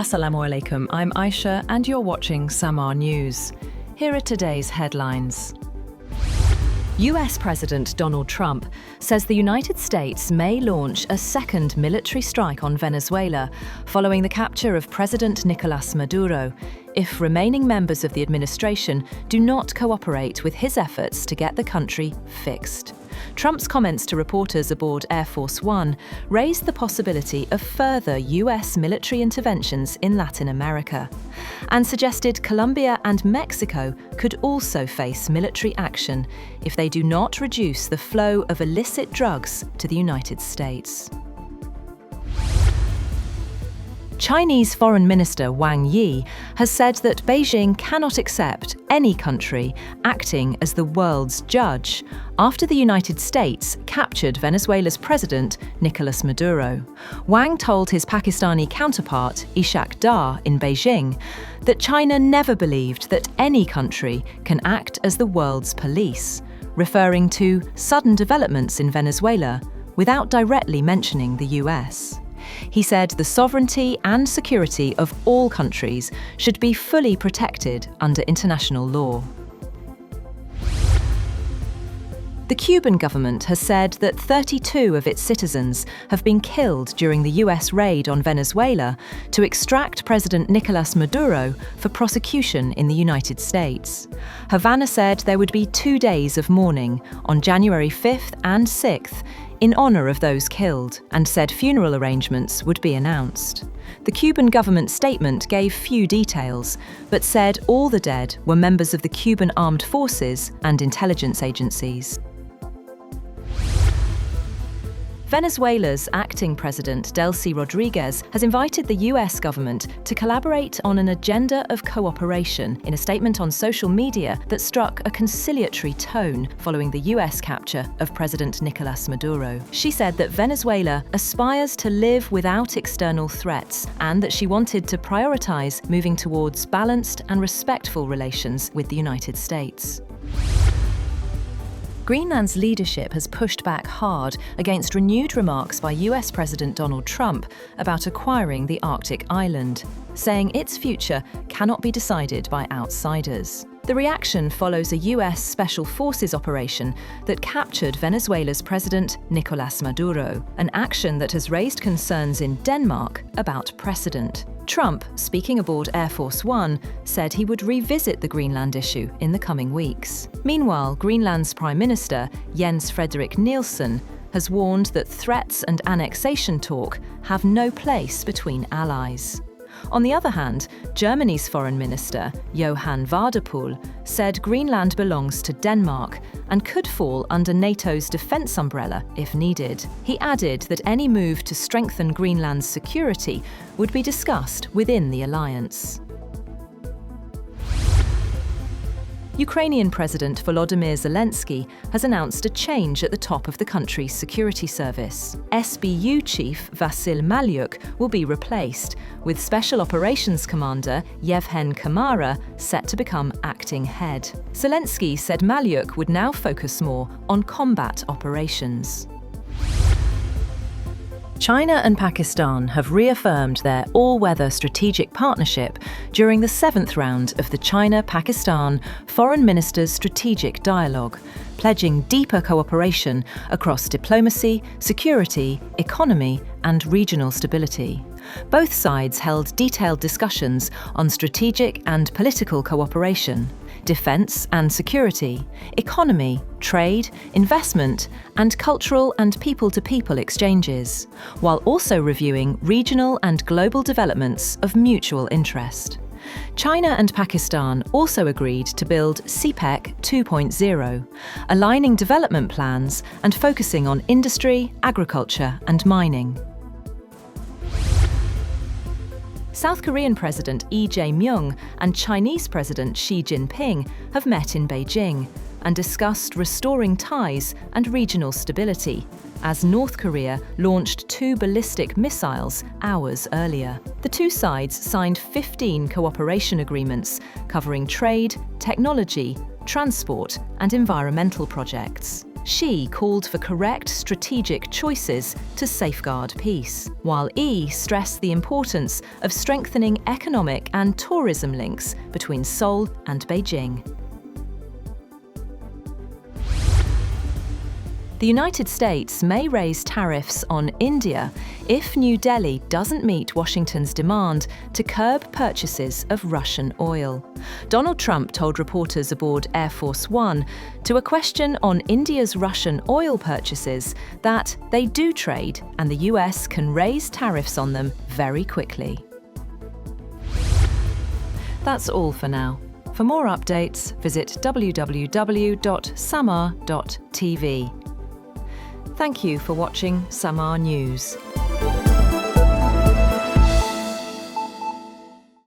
Assalamu alaikum, I'm Aisha and you're watching Samaa News. Here are today's headlines. US President Donald Trump says the United States may launch a second military strike on Venezuela following the capture of President Nicolás Maduro if remaining members of the administration do not cooperate with his efforts to get the country fixed. Trump's comments to reporters aboard Air Force One raised the possibility of further US military interventions in Latin America and suggested Colombia and Mexico could also face military action if they do not reduce the flow of illicit drugs to the United States. Chinese Foreign Minister Wang Yi has said that Beijing cannot accept any country acting as the world's judge after the United States captured Venezuela's president, Nicolás Maduro. Wang told his Pakistani counterpart, Ishaq Dar, in Beijing, that China never believed that any country can act as the world's police, referring to sudden developments in Venezuela without directly mentioning the US. He said the sovereignty and security of all countries should be fully protected under international law. The Cuban government has said that 32 of its citizens have been killed during the US raid on Venezuela to extract President Nicolás Maduro for prosecution in the United States. Havana said there would be 2 days of mourning on January 5th and 6th in honor of those killed, and said funeral arrangements would be announced. The Cuban government statement gave few details, but said all the dead were members of the Cuban armed forces and intelligence agencies. Venezuela's acting president, Delcy Rodriguez, has invited the US government to collaborate on an agenda of cooperation in a statement on social media that struck a conciliatory tone following the US capture of President Nicolás Maduro. She said that Venezuela aspires to live without external threats and that she wanted to prioritize moving towards balanced and respectful relations with the United States. Greenland's leadership has pushed back hard against renewed remarks by US President Donald Trump about acquiring the Arctic island, saying its future cannot be decided by outsiders. The reaction follows a US Special Forces operation that captured Venezuela's President Nicolás Maduro, an action that has raised concerns in Denmark about precedent. Trump, speaking aboard Air Force One, said he would revisit the Greenland issue in the coming weeks. Meanwhile, Greenland's Prime Minister, Jens Frederik Nielsen, has warned that threats and annexation talk have no place between allies. On the other hand, Germany's Foreign Minister, Johann Wadephul, said Greenland belongs to Denmark and could fall under NATO's defence umbrella if needed. He added that any move to strengthen Greenland's security would be discussed within the alliance. Ukrainian President Volodymyr Zelensky has announced a change at the top of the country's security service. SBU Chief Vasyl Malyuk will be replaced, with Special Operations Commander Yevhen Kamara set to become acting head. Zelensky said Malyuk would now focus more on combat operations. China and Pakistan have reaffirmed their all-weather strategic partnership during the 7th round of the China-Pakistan Foreign Ministers' Strategic Dialogue, pledging deeper cooperation across diplomacy, security, economy, and regional stability. Both sides held detailed discussions on strategic and political cooperation, defence and security, economy, trade, investment, and cultural and people-to-people exchanges, while also reviewing regional and global developments of mutual interest. China and Pakistan also agreed to build CPEC 2.0, aligning development plans and focusing on industry, agriculture, and mining. South Korean President Lee Jae-myung and Chinese President Xi Jinping have met in Beijing and discussed restoring ties and regional stability, as North Korea launched 2 ballistic missiles hours earlier. The two sides signed 15 cooperation agreements covering trade, technology, transport, and environmental projects. Xi called for correct strategic choices to safeguard peace, while Yi stressed the importance of strengthening economic and tourism links between Seoul and Beijing. The United States may raise tariffs on India if New Delhi doesn't meet Washington's demand to curb purchases of Russian oil. Donald Trump told reporters aboard Air Force One to a question on India's Russian oil purchases that they do trade and the US can raise tariffs on them very quickly. That's all for now. For more updates, visit www.samaa.tv. Thank you for watching Samaa News.